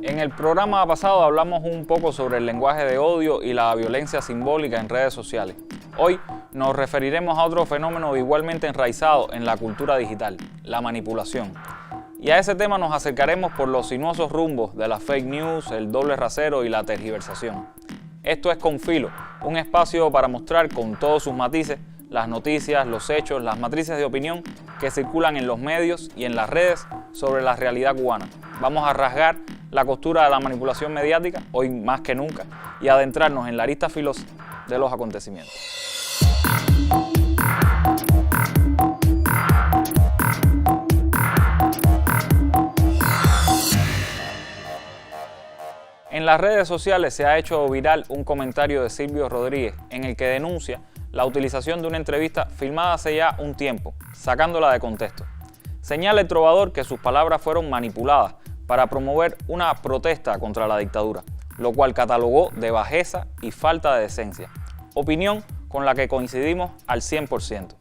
En el programa pasado hablamos un poco sobre el lenguaje de odio y la violencia simbólica en redes sociales. Hoy nos referiremos a otro fenómeno igualmente enraizado en la cultura digital, la manipulación. Y a ese tema nos acercaremos por los sinuosos rumbos de las fake news, el doble rasero y la tergiversación. Esto es Con Filo, un espacio para mostrar con todos sus matices las noticias, los hechos, las matrices de opinión que circulan en los medios y en las redes sobre la realidad cubana. Vamos a rasgar la costura de la manipulación mediática, hoy más que nunca, y adentrarnos en la arista filosa de los acontecimientos. En las redes sociales se ha hecho viral un comentario de Silvio Rodríguez en el que denuncia la utilización de una entrevista filmada hace ya un tiempo, sacándola de contexto. Señala el trovador que sus palabras fueron manipuladas para promover una protesta contra la dictadura, lo cual catalogó de bajeza y falta de decencia, opinión con la que coincidimos al 100%.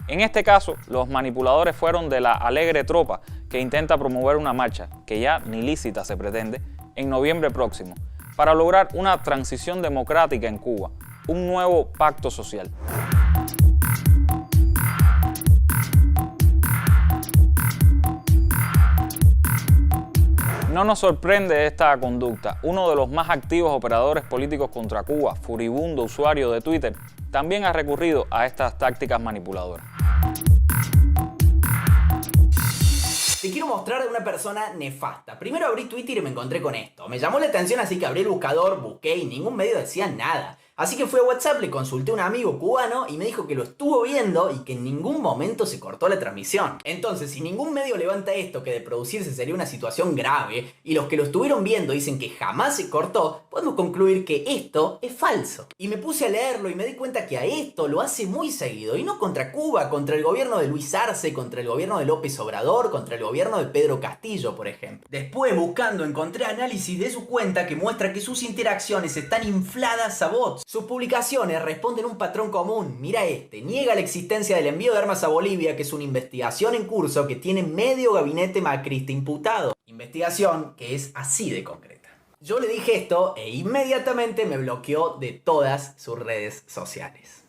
En este caso, los manipuladores fueron de la alegre tropa que intenta promover una marcha, que ya ni lícita se pretende, en noviembre próximo, para lograr una transición democrática en Cuba, un nuevo pacto social. No nos sorprende esta conducta. Uno de los más activos operadores políticos contra Cuba, furibundo usuario de Twitter, también ha recurrido a estas tácticas manipuladoras. Te quiero mostrar a una persona nefasta. Primero abrí Twitter y me encontré con esto. Me llamó la atención, así que abrí el buscador, busqué y ningún medio decía nada. Así que fui a WhatsApp, le consulté a un amigo cubano y me dijo que lo estuvo viendo y que en ningún momento se cortó la transmisión. Entonces, si ningún medio levanta esto, que de producirse sería una situación grave, y los que lo estuvieron viendo dicen que jamás se cortó, podemos concluir que esto es falso. Y me puse a leerlo y me di cuenta que a esto lo hace muy seguido, y no contra Cuba, contra el gobierno de Luis Arce, contra el gobierno de López Obrador, contra el gobierno de Pedro Castillo, por ejemplo. Después, buscando, encontré análisis de su cuenta que muestra que sus interacciones están infladas a bots. Sus publicaciones responden a un patrón común. Mira este: niega la existencia del envío de armas a Bolivia, que es una investigación en curso que tiene medio gabinete macrista imputado. Investigación que es así de concreta. Yo le dije esto e inmediatamente me bloqueó de todas sus redes sociales.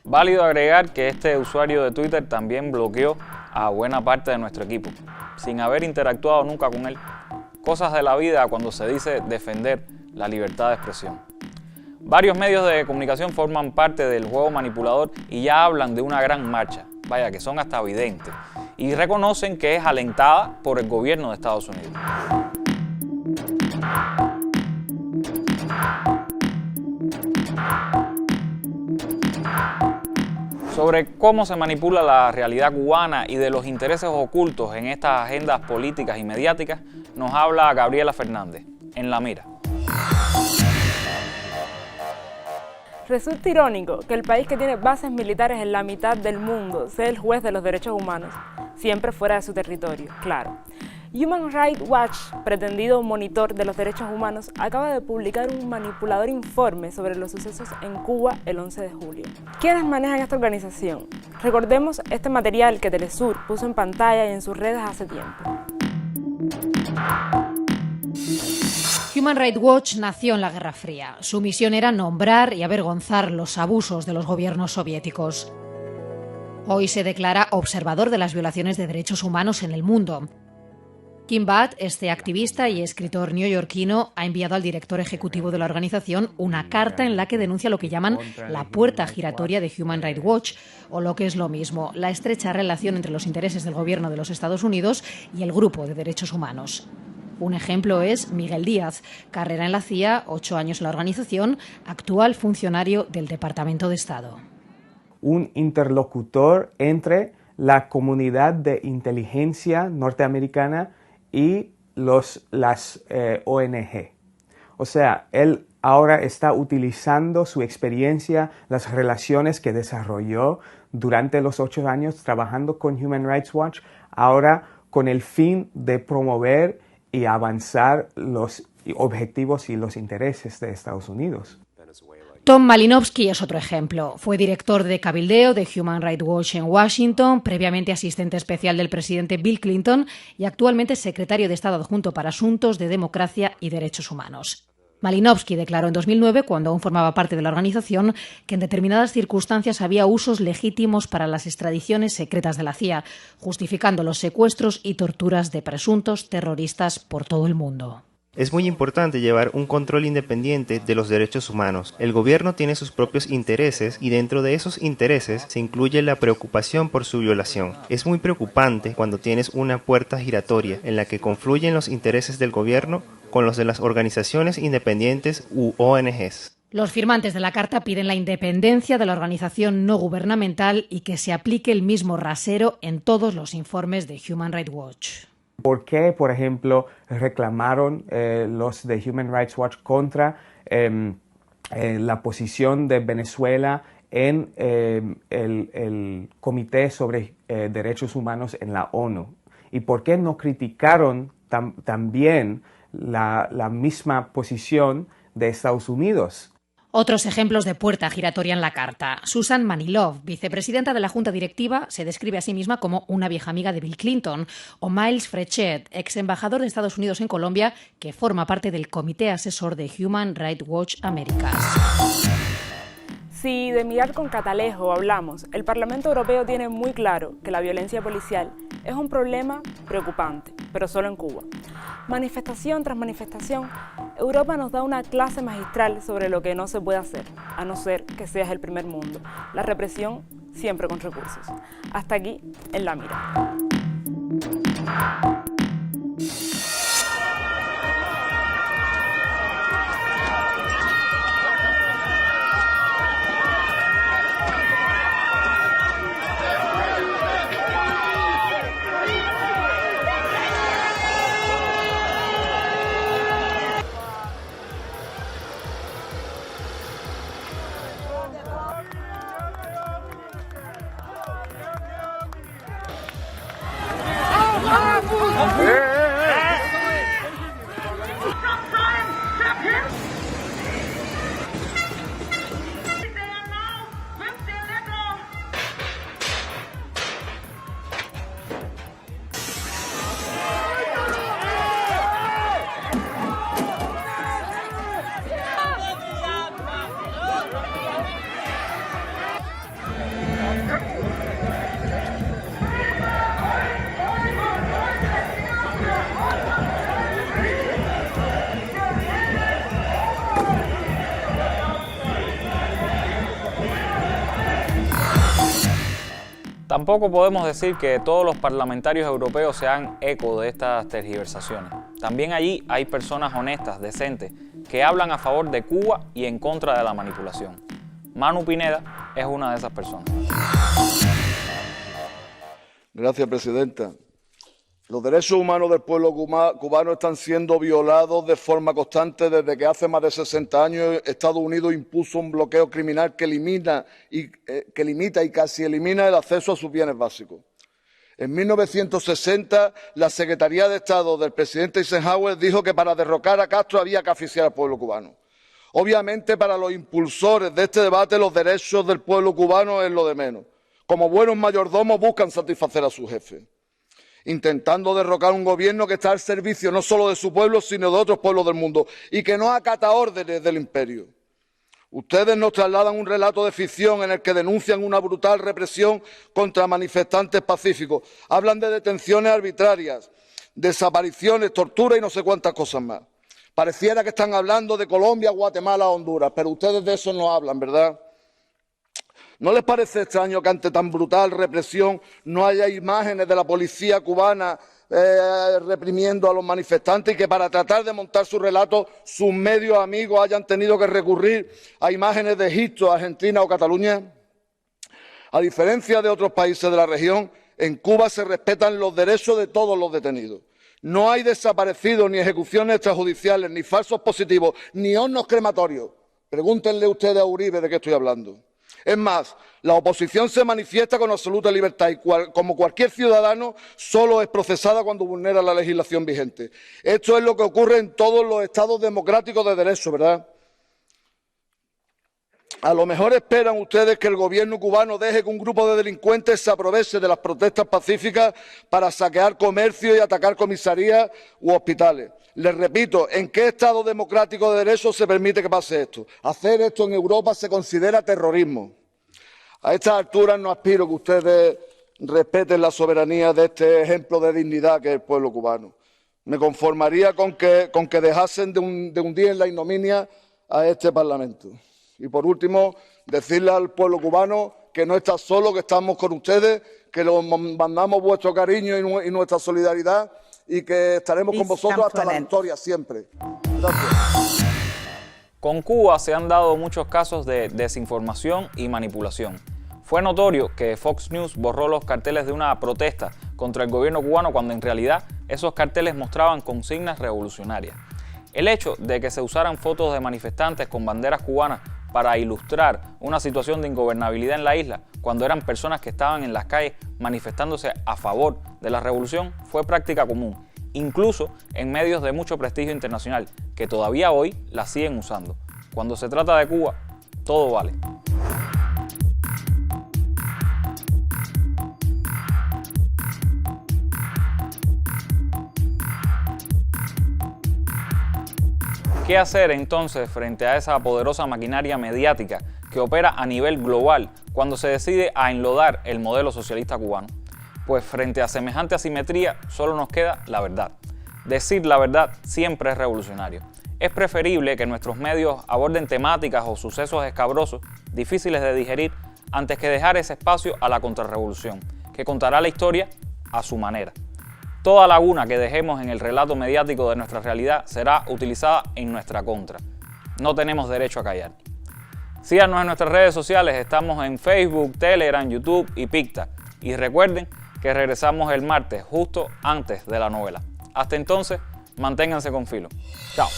Válido agregar que este usuario de Twitter también bloqueó a buena parte de nuestro equipo, sin haber interactuado nunca con él. Cosas de la vida cuando se dice defender la libertad de expresión. Varios medios de comunicación forman parte del juego manipulador y ya hablan de una gran marcha, vaya que son hasta videntes, y reconocen que es alentada por el gobierno de Estados Unidos. Sobre cómo se manipula la realidad cubana y de los intereses ocultos en estas agendas políticas y mediáticas, nos habla Gabriela Fernández, en La Mira. Resulta irónico que el país que tiene bases militares en la mitad del mundo sea el juez de los derechos humanos, siempre fuera de su territorio, claro. Human Rights Watch, pretendido monitor de los derechos humanos, acaba de publicar un manipulador informe sobre los sucesos en Cuba el 11 de julio. ¿Quiénes manejan esta organización? Recordemos este material que Telesur puso en pantalla y en sus redes hace tiempo. Human Rights Watch nació en la Guerra Fría. Su misión era nombrar y avergonzar los abusos de los gobiernos soviéticos. Hoy se declara observador de las violaciones de derechos humanos en el mundo. Kim Butt, este activista y escritor neoyorquino, ha enviado al director ejecutivo de la organización una carta en la que denuncia lo que llaman la puerta giratoria de Human Rights Watch, o lo que es lo mismo, la estrecha relación entre los intereses del gobierno de los Estados Unidos y el grupo de derechos humanos. Un ejemplo es Miguel Díaz, carrera en la CIA, 8 años en la organización, actual funcionario del Departamento de Estado. Un interlocutor entre la comunidad de inteligencia norteamericana y las ONG. O sea, él ahora está utilizando su experiencia, las relaciones que desarrolló durante los 8 años trabajando con Human Rights Watch, ahora con el fin de promover y avanzar los objetivos y los intereses de Estados Unidos. Tom Malinowski es otro ejemplo. Fue director de cabildeo de Human Rights Watch en Washington, previamente asistente especial del presidente Bill Clinton y actualmente secretario de Estado adjunto para Asuntos de Democracia y Derechos Humanos. Malinowski declaró en 2009, cuando aún formaba parte de la organización, que en determinadas circunstancias había usos legítimos para las extradiciones secretas de la CIA, justificando los secuestros y torturas de presuntos terroristas por todo el mundo. Es muy importante llevar un control independiente de los derechos humanos. El gobierno tiene sus propios intereses y dentro de esos intereses se incluye la preocupación por su violación. Es muy preocupante cuando tienes una puerta giratoria en la que confluyen los intereses del gobierno con los de las organizaciones independientes u ONGs. Los firmantes de la carta piden la independencia de la organización no gubernamental y que se aplique el mismo rasero en todos los informes de Human Rights Watch. ¿Por qué, por ejemplo, reclamaron los de Human Rights Watch contra la posición de Venezuela en el Comité sobre Derechos Humanos en la ONU? ¿Y por qué no criticaron también la misma posición de Estados Unidos? Otros ejemplos de puerta giratoria en la carta. Susan Manilov, vicepresidenta de la Junta Directiva, se describe a sí misma como una vieja amiga de Bill Clinton, o Miles Frechet, ex embajador de Estados Unidos en Colombia, que forma parte del Comité Asesor de Human Rights Watch Américas. Si de mirar con catalejo hablamos, el Parlamento Europeo tiene muy claro que la violencia policial es un problema preocupante, pero solo en Cuba. Manifestación tras manifestación, Europa nos da una clase magistral sobre lo que no se puede hacer, a no ser que seas el primer mundo. La represión siempre con recursos. Hasta aquí, en La Mira. Tampoco podemos decir que todos los parlamentarios europeos se hagan eco de estas tergiversaciones. También allí hay personas honestas, decentes, que hablan a favor de Cuba y en contra de la manipulación. Manu Pineda es una de esas personas. Gracias, presidenta. Los derechos humanos del pueblo cubano están siendo violados de forma constante desde que hace más de 60 años Estados Unidos impuso un bloqueo criminal que limita y casi elimina el acceso a sus bienes básicos. En 1960, la Secretaría de Estado del presidente Eisenhower dijo que para derrocar a Castro había que asfixiar al pueblo cubano. Obviamente, para los impulsores de este debate, los derechos del pueblo cubano es lo de menos. Como buenos mayordomos buscan satisfacer a su jefe, intentando derrocar un gobierno que está al servicio no solo de su pueblo, sino de otros pueblos del mundo, y que no acata órdenes del imperio. Ustedes nos trasladan un relato de ficción en el que denuncian una brutal represión contra manifestantes pacíficos. Hablan de detenciones arbitrarias, desapariciones, tortura y no sé cuántas cosas más. Pareciera que están hablando de Colombia, Guatemala, Honduras, pero ustedes de eso no hablan, ¿verdad? ¿No les parece extraño que ante tan brutal represión no haya imágenes de la policía cubana reprimiendo a los manifestantes y que para tratar de montar su relato sus medios amigos hayan tenido que recurrir a imágenes de Egipto, Argentina o Cataluña? A diferencia de otros países de la región, en Cuba se respetan los derechos de todos los detenidos. No hay desaparecidos, ni ejecuciones extrajudiciales, ni falsos positivos, ni hornos crematorios. Pregúntenle ustedes a Uribe de qué estoy hablando. Es más, la oposición se manifiesta con absoluta libertad y, como cualquier ciudadano, solo es procesada cuando vulnera la legislación vigente. Esto es lo que ocurre en todos los estados democráticos de derecho, ¿verdad? A lo mejor esperan ustedes que el gobierno cubano deje que un grupo de delincuentes se aproveche de las protestas pacíficas para saquear comercio y atacar comisarías u hospitales. Les repito, ¿en qué Estado democrático de derecho se permite que pase esto? Hacer esto en Europa se considera terrorismo. A estas alturas no aspiro que ustedes respeten la soberanía de este ejemplo de dignidad que es el pueblo cubano. Me conformaría con que dejasen de hundir en la ignominia a este Parlamento. Y por último, decirle al pueblo cubano que no está solo, que estamos con ustedes, que les mandamos vuestro cariño y nuestra solidaridad y que estaremos con vosotros hasta la victoria siempre. Gracias. Con Cuba se han dado muchos casos de desinformación y manipulación. Fue notorio que Fox News borró los carteles de una protesta contra el gobierno cubano cuando en realidad esos carteles mostraban consignas revolucionarias. El hecho de que se usaran fotos de manifestantes con banderas cubanas para ilustrar una situación de ingobernabilidad en la isla, cuando eran personas que estaban en las calles manifestándose a favor de la revolución, fue práctica común, incluso en medios de mucho prestigio internacional, que todavía hoy la siguen usando. Cuando se trata de Cuba, todo vale. ¿Qué hacer entonces frente a esa poderosa maquinaria mediática que opera a nivel global cuando se decide a enlodar el modelo socialista cubano? Pues frente a semejante asimetría solo nos queda la verdad. Decir la verdad siempre es revolucionario. Es preferible que nuestros medios aborden temáticas o sucesos escabrosos, difíciles de digerir, antes que dejar ese espacio a la contrarrevolución, que contará la historia a su manera. Toda laguna que dejemos en el relato mediático de nuestra realidad será utilizada en nuestra contra. No tenemos derecho a callar. Síganos en nuestras redes sociales, estamos en Facebook, Telegram, YouTube y Picta. Y recuerden que regresamos el martes, justo antes de la novela. Hasta entonces, manténganse con filo. Chao.